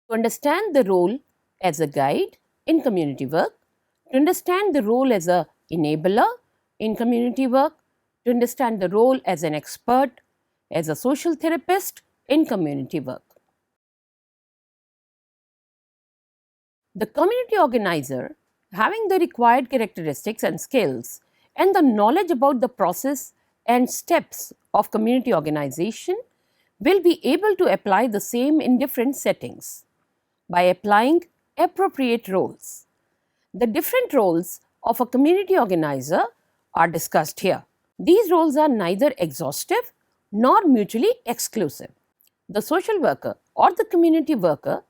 To understand the role as a guide in community work, to understand the role as an enabler in community work, to understand the role as an expert, as a social therapist in community work. The community organizer, having the required characteristics and skills and the knowledge about the process and steps of community organization, will be able to apply the same in different settings by applying appropriate roles. The different roles of a community organizer are discussed here. These roles are neither exhaustive nor mutually exclusive. The social worker or the community worker's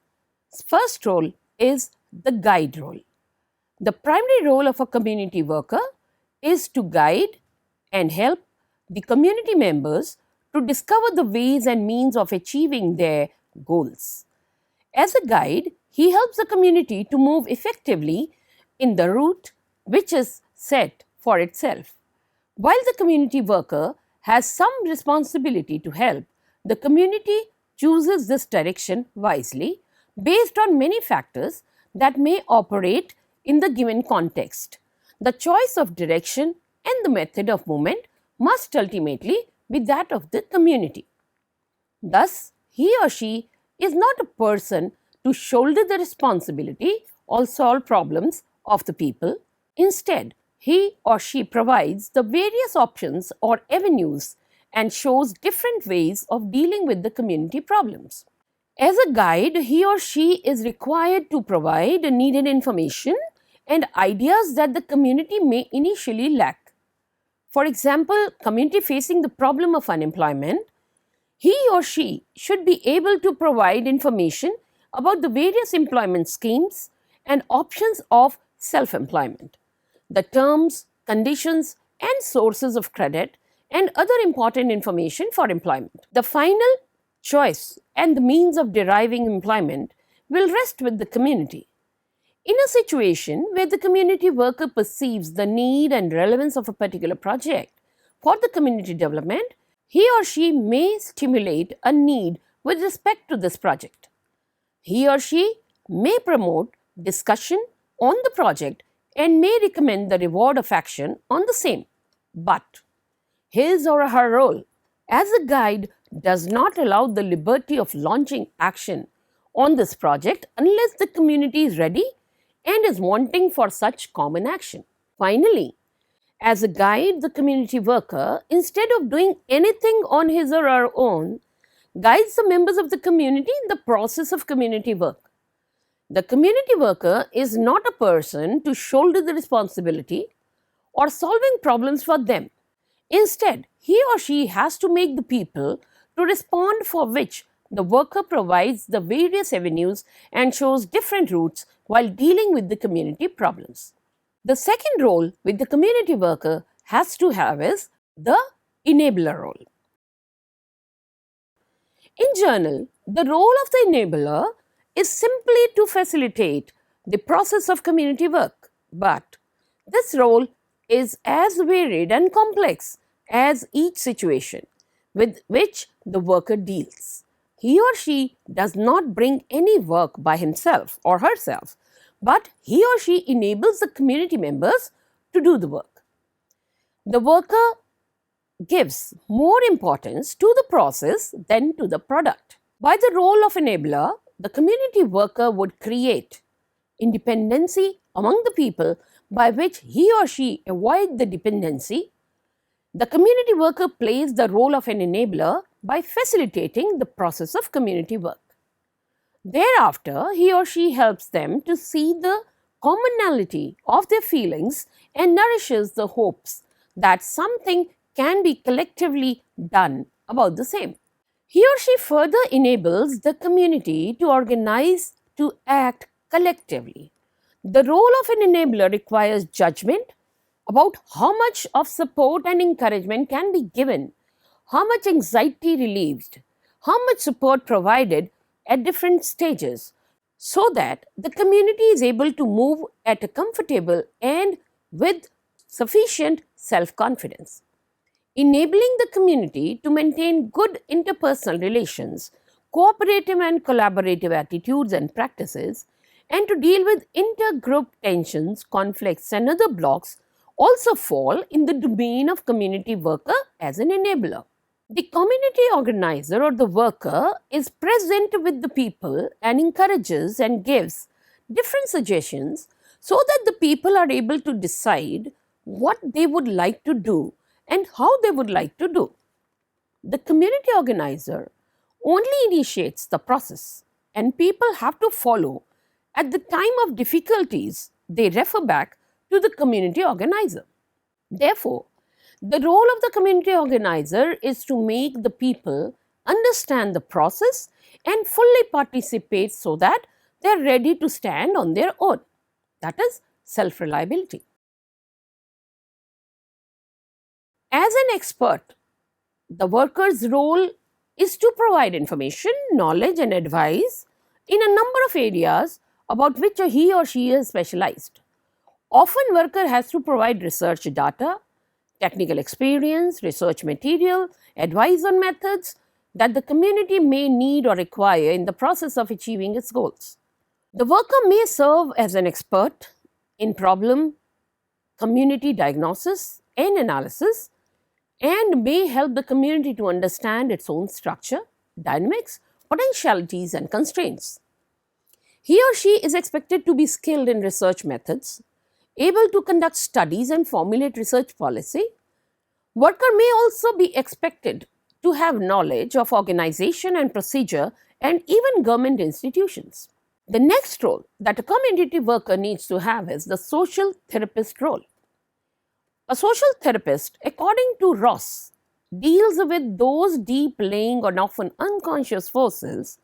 first role is the guide role. The primary role of a community worker is to guide and help the community members to discover the ways and means of achieving their goals. As a guide, he helps the community to move effectively in the route which is set for itself. While the community worker has some responsibility to help, the community chooses this direction wisely based on many factors that may operate in the given context. The choice of direction and the method of movement must ultimately be that of the community. Thus, he or she is not a person to shoulder the responsibility or solve problems of the people. Instead, he or she provides the various options or avenues and shows different ways of dealing with the community problems. As a guide, he or she is required to provide needed information and ideas that the community may initially lack. For example, community facing the problem of unemployment, he or she should be able to provide information about the various employment schemes and options of self-employment, the terms, conditions, and sources of credit, and other important information for employment. The final choice and the means of deriving employment will rest with the community. In a situation where the community worker perceives the need and relevance of a particular project for the community development, he or she may stimulate a need with respect to this project. He or she may promote discussion on the project and may recommend the reward of action on the same. But his or her role as a guide does not allow the liberty of launching action on this project unless the community is ready and is wanting for such common action. Finally, as a guide, the community worker, instead of doing anything on his or her own, guides the members of the community in the process of community work. The community worker is not a person to shoulder the responsibility or solving problems for them. Instead, he or she has to make the people to respond for which the worker provides the various avenues and shows different routes while dealing with the community problems. The second role which the community worker has to have is the enabler role. In general, the role of the enabler is simply to facilitate the process of community work, but this role is as varied and complex as each situation with which the worker deals. He or she does not bring any work by himself or herself, but he or she enables the community members to do the work. The worker gives more importance to the process than to the product. By the role of enabler, the community worker would create independency among the people by which he or she avoid the dependency. The community worker plays the role of an enabler by facilitating the process of community work. Thereafter, he or she helps them to see the commonality of their feelings and nourishes the hopes that something can be collectively done about the same. He or she further enables the community to organize to act collectively. The role of an enabler requires judgment about how much of support and encouragement can be given, how much anxiety relieved, how much support provided at different stages, so that the community is able to move at a comfortable and with sufficient self-confidence. Enabling the community to maintain good interpersonal relations cooperative and collaborative attitudes and practices, and to deal with intergroup tensions, conflicts, and other blocks also fall in the domain of community worker as an enabler. The community organizer or the worker is present with the people and encourages and gives different suggestions so that the people are able to decide what they would like to do and how they would like to do. The community organizer only initiates the process, and people have to follow. At the time of difficulties, they refer back to the community organizer. Therefore, the role of the community organizer is to make the people understand the process and fully participate so that they are ready to stand on their own. That is self reliability. As an expert, the worker's role is to provide information, knowledge, and advice in a number of areas about which he or she is specialized. Often, worker has to provide research data, technical experience, research material, advice on methods that the community may need or require in the process of achieving its goals. The worker may serve as an expert in problem, community diagnosis, and analysis, and may help the community to understand its own structure, dynamics, potentialities, and constraints. He or she is expected to be skilled in research methods, able to conduct studies and formulate research policy. Worker may also be expected to have knowledge of organization and procedure and even government institutions. The next role that a community worker needs to have is the social therapist role. A social therapist, according to Ross, deals with those deep laying and often unconscious forces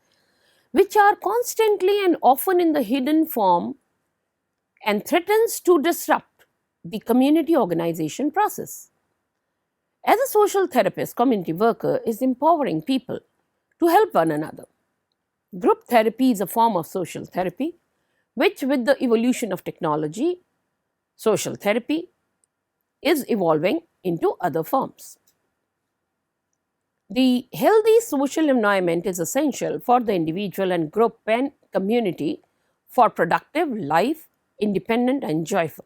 which are constantly and often in the hidden form and threatens to disrupt the community organization process. As a social therapist, community worker is empowering people to help one another. Group therapy is a form of social therapy, which with the evolution of technology, social therapy is evolving into other forms. The healthy social environment is essential for the individual and group and community for productive life, independent and joyful.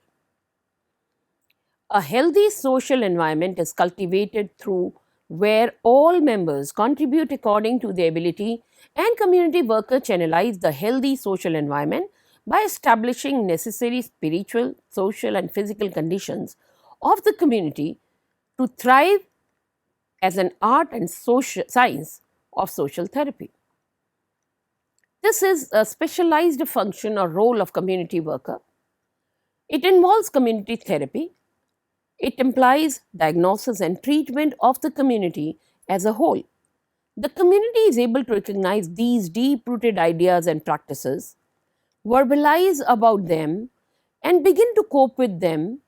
A healthy social environment is cultivated through where all members contribute according to their ability, and community workers channelize the healthy social environment by establishing necessary spiritual, social, and physical conditions of the community to thrive as an art and social science of social therapy. This is a specialized function or role of community worker. It involves community therapy. It implies diagnosis and treatment of the community as a whole. The community is able to recognize these deep-rooted ideas and practices, verbalize about them, and begin to cope with them.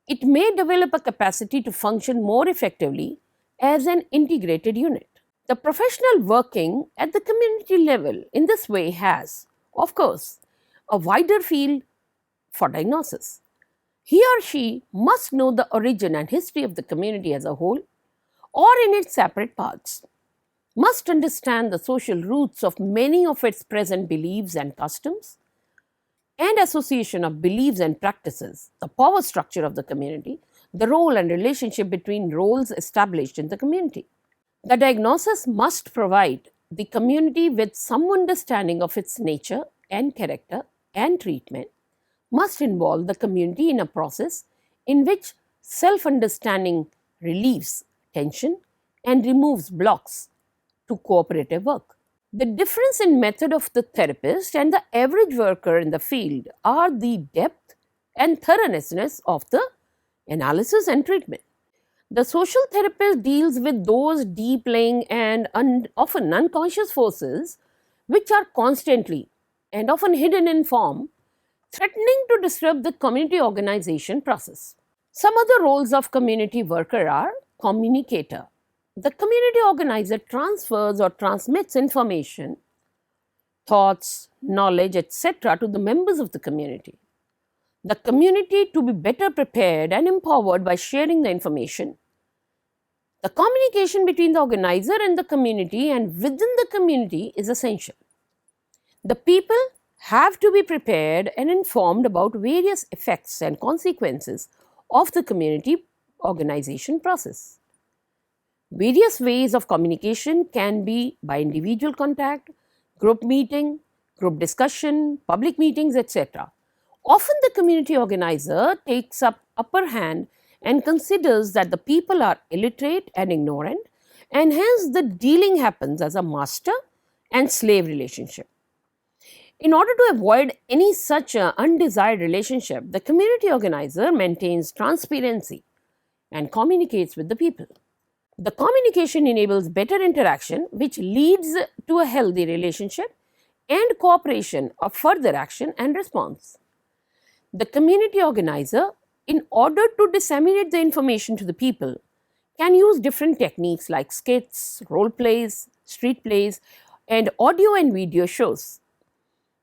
It may develop a capacity to function more effectively as an integrated unit. The professional working at the community level in this way has, of course, a wider field for diagnosis. He or she must know the origin and history of the community as a whole or in its separate parts, must understand the social roots of many of its present beliefs and customs, and association of beliefs and practices, the power structure of the community, the role and relationship between roles established in the community. The diagnosis must provide the community with some understanding of its nature and character and treatment, must involve the community in a process in which self-understanding relieves tension and removes blocks to cooperative work. The difference in method of the therapist and the average worker in the field are the depth and thoroughness of the analysis and treatment. The social therapist deals with those deep lying and often unconscious forces which are constantly and often hidden in form, threatening to disrupt the community organization process. Some other roles of community worker are communicator. The community organizer transfers or transmits information, thoughts, knowledge, etc. to the members of the community. The community to be better prepared and empowered by sharing the information The communication between the organizer and the community and within the community is essential. The people have to be prepared and informed about various effects and consequences of the community organization process. Various ways of communication can be by individual contact, group meeting, group discussion, public meetings, etc. Often the community organizer takes up upper hand and considers that the people are illiterate and ignorant, and hence the dealing happens as a master and slave relationship. In order to avoid any such undesired relationship, the community organizer maintains transparency and communicates with the people. The communication enables better interaction, which leads to a healthy relationship and cooperation of further action and response. The community organizer, in order to disseminate the information to the people, can use different techniques like skits, role plays, street plays, and audio and video shows.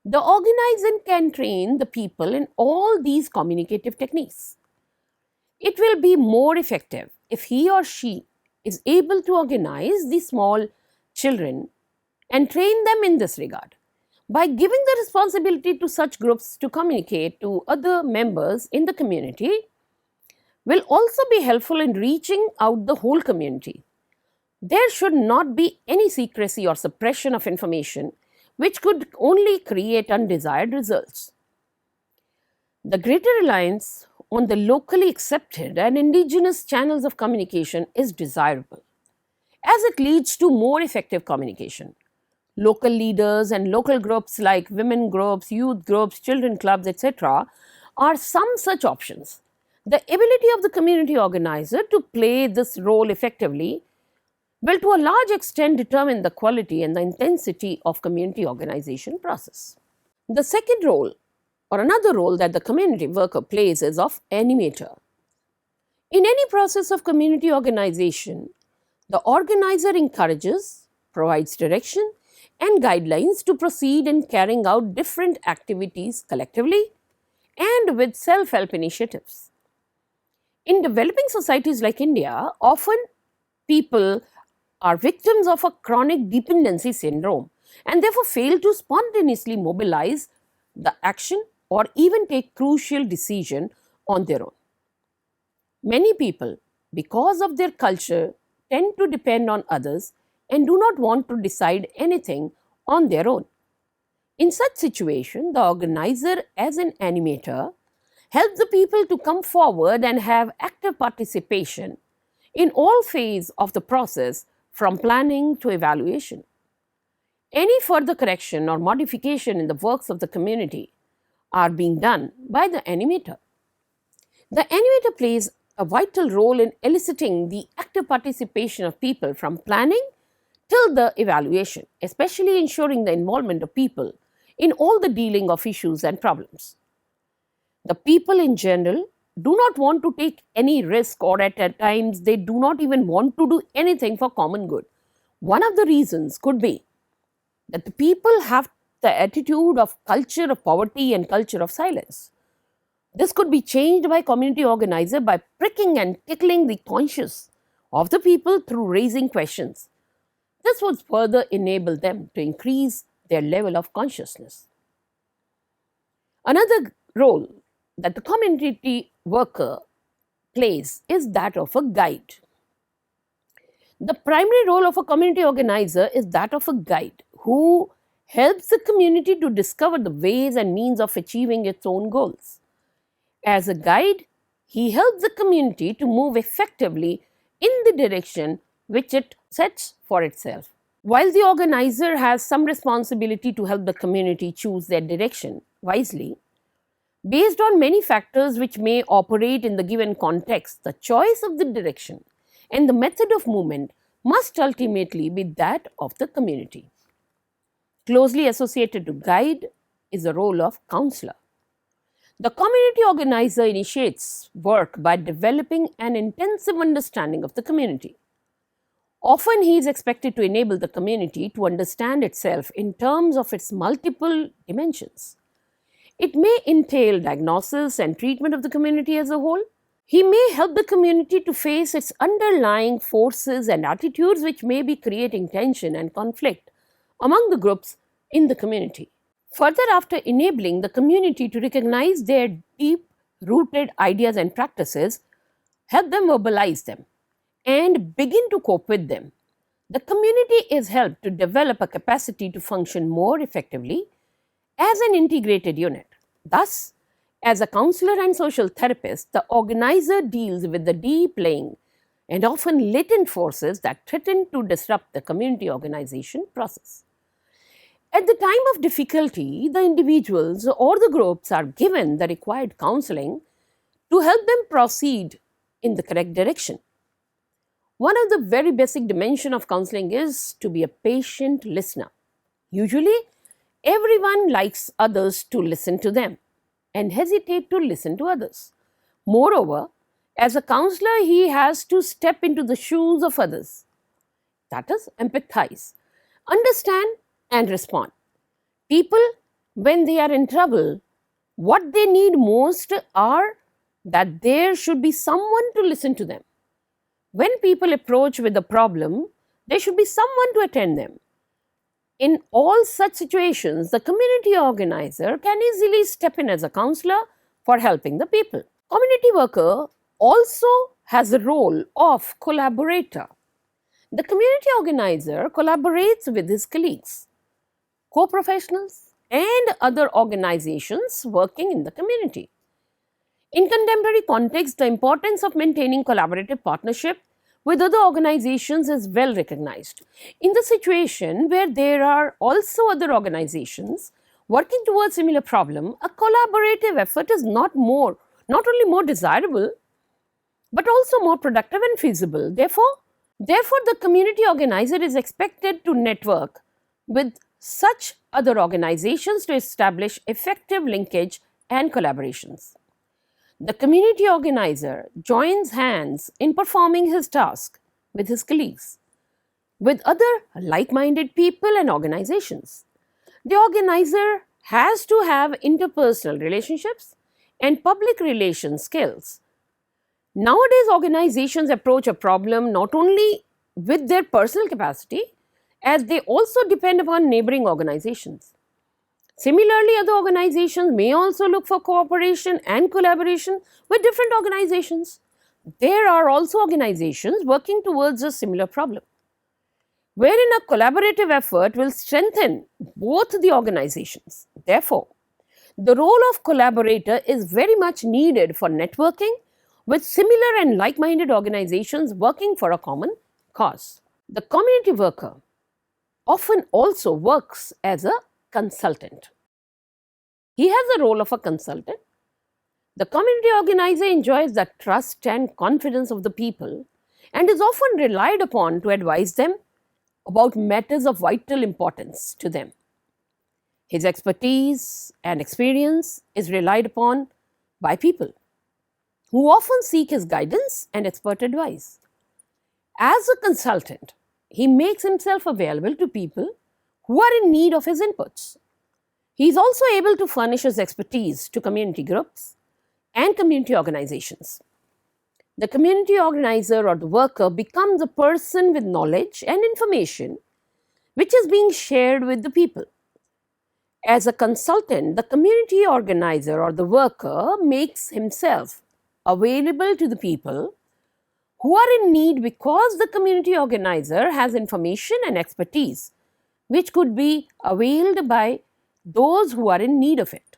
The organizer can train the people in all these communicative techniques. It will be more effective if he or she is able to organize the small children and train them in this regard. By giving the responsibility to such groups to communicate to other members in the community will also be helpful in reaching out the whole community. There should not be any secrecy or suppression of information which could only create undesired results. The greater reliance on the locally accepted and indigenous channels of communication is desirable, as it leads to more effective communication. Local leaders and local groups like women groups, youth groups, children clubs, etc., are some such options. The ability of the community organizer to play this role effectively will to a large extent determine the quality and the intensity of community organization process. The second role or another role that the community worker plays is of animator. In any process of community organization, the organizer encourages, provides direction and guidelines to proceed in carrying out different activities collectively and with self-help initiatives. In developing societies like India, often people are victims of a chronic dependency syndrome and therefore fail to spontaneously mobilize the action or even take crucial decision on their own. Many people, because of their culture, tend to depend on others and do not want to decide anything on their own. In such situation, the organizer as an animator helps the people to come forward and have active participation in all phases of the process from planning to evaluation. Any further correction or modification in the works of the community are being done by the animator. The animator plays a vital role in eliciting the active participation of people from planning till the evaluation, especially ensuring the involvement of people in all the dealing of issues and problems. The people in general do not want to take any risk, or at times they do not even want to do anything for common good. One of the reasons could be that the people have the attitude of culture of poverty and culture of silence. This could be changed by community organizer by pricking and tickling the conscience of the people through raising questions. This would further enable them to increase their level of consciousness. Another role that the community worker plays is that of a guide. The primary role of a community organizer is that of a guide who helps the community to discover the ways and means of achieving its own goals. As a guide, he helps the community to move effectively in the direction which it sets for itself. While the organizer has some responsibility to help the community choose their direction wisely, based on many factors which may operate in the given context, the choice of the direction and the method of movement must ultimately be that of the community. Closely associated to guide is the role of counselor. The community organizer initiates work by developing an intensive understanding of the community. Often he is expected to enable the community to understand itself in terms of its multiple dimensions. It may entail diagnosis and treatment of the community as a whole. He may help the community to face its underlying forces and attitudes which may be creating tension and conflict among the groups in the community. Further, after enabling the community to recognize their deep rooted ideas and practices, help them verbalize them, and begin to cope with them, the community is helped to develop a capacity to function more effectively as an integrated unit. Thus, as a counselor and social therapist, the organizer deals with the deep laying and often latent forces that threaten to disrupt the community organization process. At the time of difficulty, the individuals or the groups are given the required counseling to help them proceed in the correct direction. One of the very basic dimensions of counseling is to be a patient listener. Usually, everyone likes others to listen to them and hesitate to listen to others. Moreover, as a counselor, he has to step into the shoes of others. That is, empathize, understand, and respond. People, when they are in trouble, what they need most are that there should be someone to listen to them. When people approach with a problem, there should be someone to attend them. In all such situations, the community organizer can easily step in as a counselor for helping the people. Community worker also has a role of collaborator. The community organizer collaborates with his colleagues, co-professionals, and other organizations working in the community. In contemporary context, the importance of maintaining collaborative partnership with other organizations is well recognized. In the situation where there are also other organizations working towards similar problem, a collaborative effort is not only more desirable, but also more productive and feasible. Therefore, the community organizer is expected to network with such other organizations to establish effective linkage and collaborations. The community organizer joins hands in performing his task with his colleagues, with other like-minded people and organizations. The organizer has to have interpersonal relationships and public relations skills. Nowadays, organizations approach a problem not only with their personal capacity, as they also depend upon neighboring organizations. Similarly, other organizations may also look for cooperation and collaboration with different organizations. There are also organizations working towards a similar problem, wherein a collaborative effort will strengthen both the organizations. Therefore, the role of collaborator is very much needed for networking with similar and like-minded organizations working for a common cause. The community worker often also works as a consultant. He has the role of a consultant. The community organizer enjoys the trust and confidence of the people and is often relied upon to advise them about matters of vital importance to them. His expertise and experience is relied upon by people who often seek his guidance and expert advice. As a consultant, he makes himself available to people who are in need of his inputs. He is also able to furnish his expertise to community groups and community organizations. The community organizer or the worker becomes a person with knowledge and information which is being shared with the people. As a consultant, the community organizer or the worker makes himself available to the people who are in need because the community organizer has information and expertise which could be availed by those who are in need of it.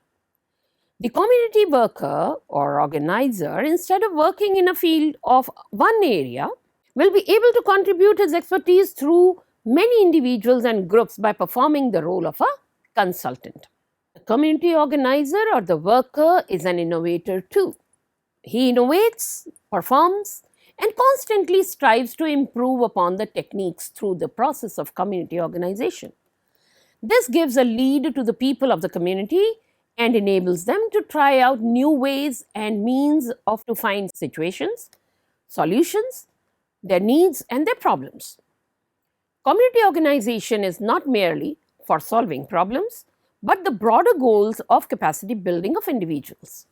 The community worker or organizer, instead of working in a field of one area, will be able to contribute his expertise through many individuals and groups by performing the role of a consultant. The community organizer or the worker is an innovator too. He innovates, performs, and constantly strives to improve upon the techniques through the process of community organization. This gives a lead to the people of the community and enables them to try out new ways and means of to find situations, solutions, their needs and their problems. Community organization is not merely for solving problems, but the broader goals of capacity building of individuals,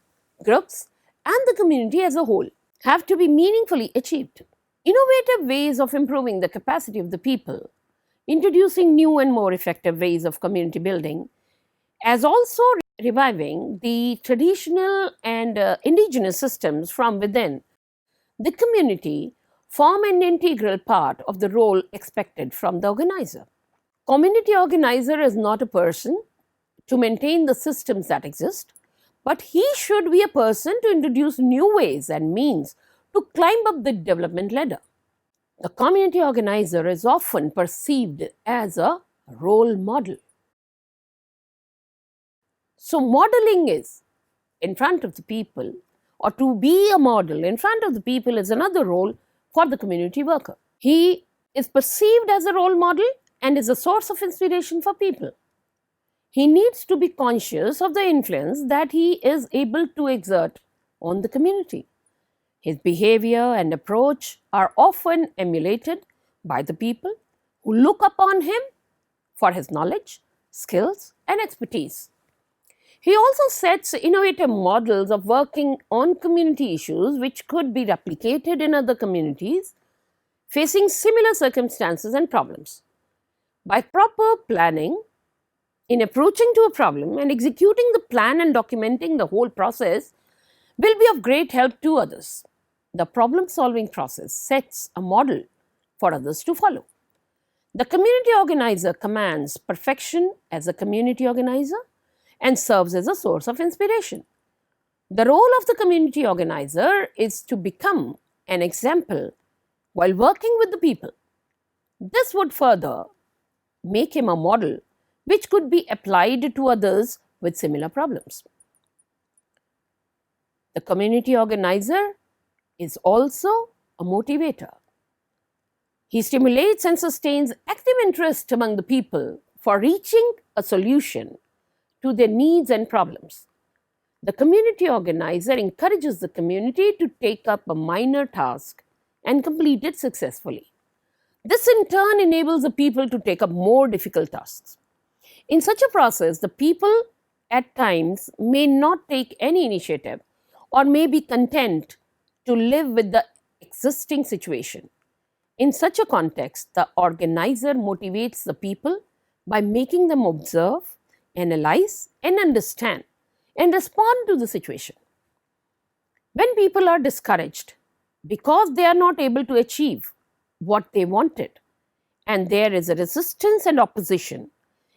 groups, and the community as a whole. have to be meaningfully achieved. Innovative ways of improving the capacity of the people, introducing new and more effective ways of community building, as also reviving the traditional and indigenous systems from within the community form an integral part of the role expected from the organizer. Community organizer is not a person to maintain the systems that exist, but he should be a person to introduce new ways and means to climb up the development ladder. The community organizer is often perceived as a role model. So, modeling is in front of the people, or to be a model in front of the people is another role for the community worker. He is perceived as a role model and is a source of inspiration for people. He needs to be conscious of the influence that he is able to exert on the community. His behavior and approach are often emulated by the people who look upon him for his knowledge, skills, and expertise. He also sets innovative models of working on community issues which could be replicated in other communities facing similar circumstances and problems. By proper planning, in approaching to a problem and executing the plan and documenting the whole process will be of great help to others. The problem solving process sets a model for others to follow. The community organizer commands perfection as a community organizer and serves as a source of inspiration. The role of the community organizer is to become an example while working with the people. This would further make him a model which could be applied to others with similar problems. The community organizer is also a motivator. He stimulates and sustains active interest among the people for reaching a solution to their needs and problems. The community organizer encourages the community to take up a minor task and complete it successfully. This in turn enables the people to take up more difficult tasks. In such a process, the people at times may not take any initiative or may be content to live with the existing situation. In such a context, the organizer motivates the people by making them observe, analyze, and understand and respond to the situation. When people are discouraged because they are not able to achieve what they wanted and there is a resistance and opposition,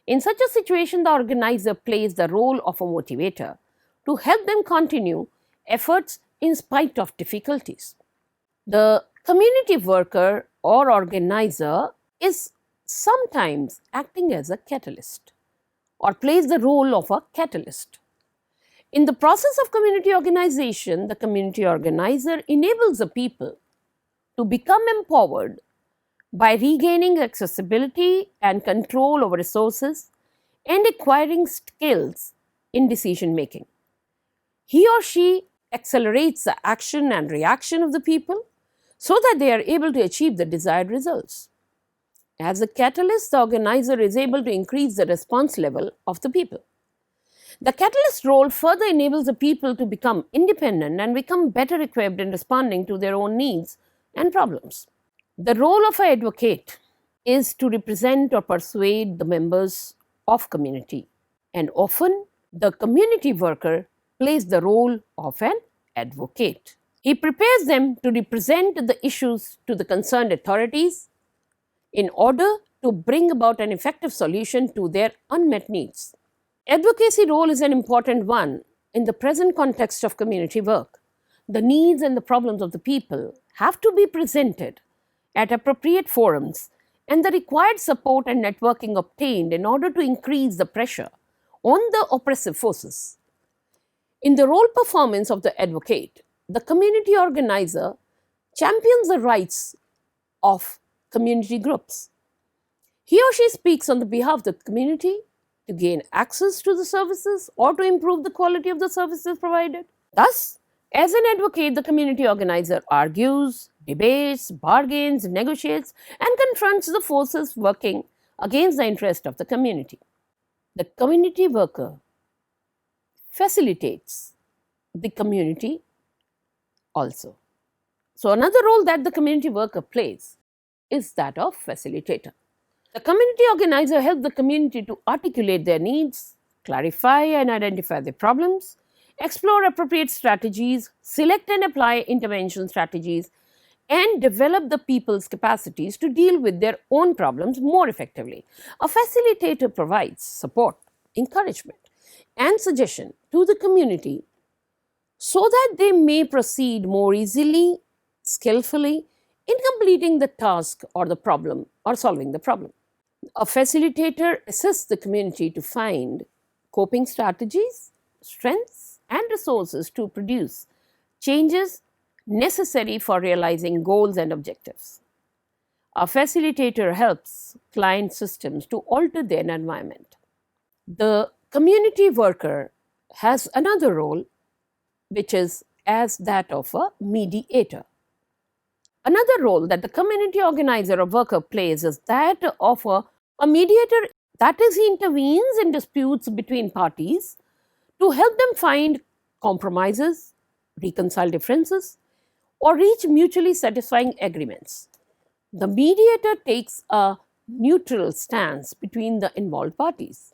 in such a situation, the organizer plays the role of a motivator to help them continue efforts in spite of difficulties. The community worker or organizer is sometimes acting as a catalyst or plays the role of a catalyst. In the process of community organization, the community organizer enables the people to become empowered by regaining accessibility and control over resources and acquiring skills in decision making. He or she accelerates the action and reaction of the people so that they are able to achieve the desired results. As a catalyst, the organizer is able to increase the response level of the people. The catalyst role further enables the people to become independent and become better equipped in responding to their own needs and problems. The role of an advocate is to represent or persuade the members of community, and often the community worker plays the role of an advocate. He prepares them to represent the issues to the concerned authorities in order to bring about an effective solution to their unmet needs. Advocacy role is an important one in the present context of community work. The needs and the problems of the people have to be presented at appropriate forums and the required support and networking obtained in order to increase the pressure on the oppressive forces. In the role performance of the advocate, the community organizer champions the rights of community groups. He or she speaks on the behalf of the community to gain access to the services or to improve the quality of the services provided. Thus, as an advocate, the community organizer argues, debates, bargains, negotiates, and confronts the forces working against the interest of the community. The community worker facilitates the community also. So, another role that the community worker plays is that of facilitator. The community organizer helps the community to articulate their needs, clarify and identify their problems, explore appropriate strategies, select and apply intervention strategies, and develop the people's capacities to deal with their own problems more effectively. A facilitator provides support, encouragement, and suggestion to the community so that they may proceed more easily, skillfully in completing the task or the problem or solving the problem. A facilitator assists the community to find coping strategies, strengths, and resources to produce changes necessary for realizing goals and objectives. A facilitator helps client systems to alter their environment. The community worker has another role, which is as that of a mediator. Another role that the community organizer or worker plays is that of a mediator, that is, he intervenes in disputes between parties to help them find compromises, reconcile differences, or reach mutually satisfying agreements. The mediator takes a neutral stance between the involved parties.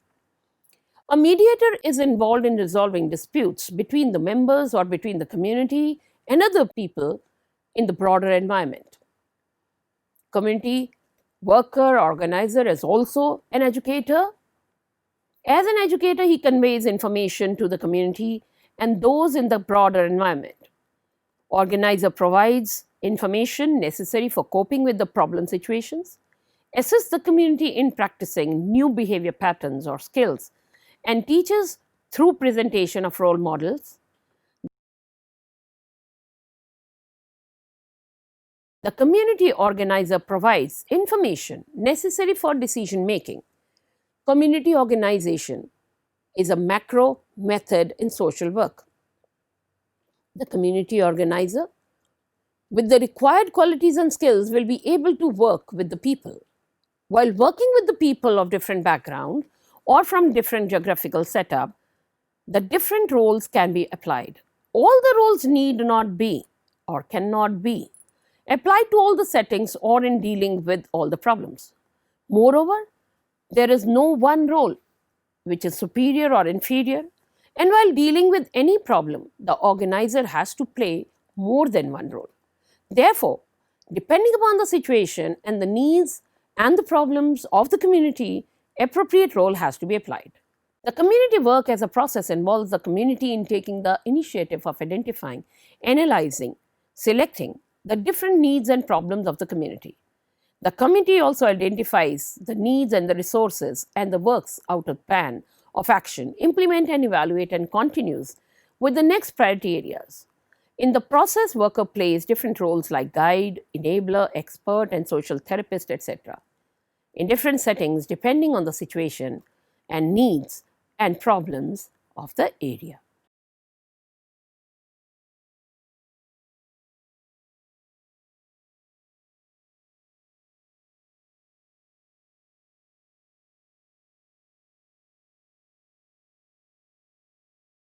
A mediator is involved in resolving disputes between the members or between the community and other people in the broader environment. Community worker, organizer is also an educator. As an educator, he conveys information to the community and those in the broader environment. Organizer provides information necessary for coping with the problem situations, assists the community in practicing new behavior patterns or skills, and teaches through presentation of role models. The community organizer provides information necessary for decision making. Community organization is a macro method in social work. The community organizer, with the required qualities and skills, will be able to work with the people. While working with the people of different background or from different geographical setup, the different roles can be applied. All the roles need not be or cannot be applied to all the settings or in dealing with all the problems. Moreover, there is no one role which is superior or inferior, and while dealing with any problem, the organizer has to play more than one role. Therefore, depending upon the situation and the needs and the problems of the community, appropriate role has to be applied. The community work as a process involves the community in taking the initiative of identifying, analyzing, selecting the different needs and problems of the community. The committee also identifies the needs and the resources and the works out a plan of action, implement and evaluate, and continues with the next priority areas. In the process, worker plays different roles like guide, enabler, expert, and social therapist, etc. in different settings depending on the situation and needs and problems of the area.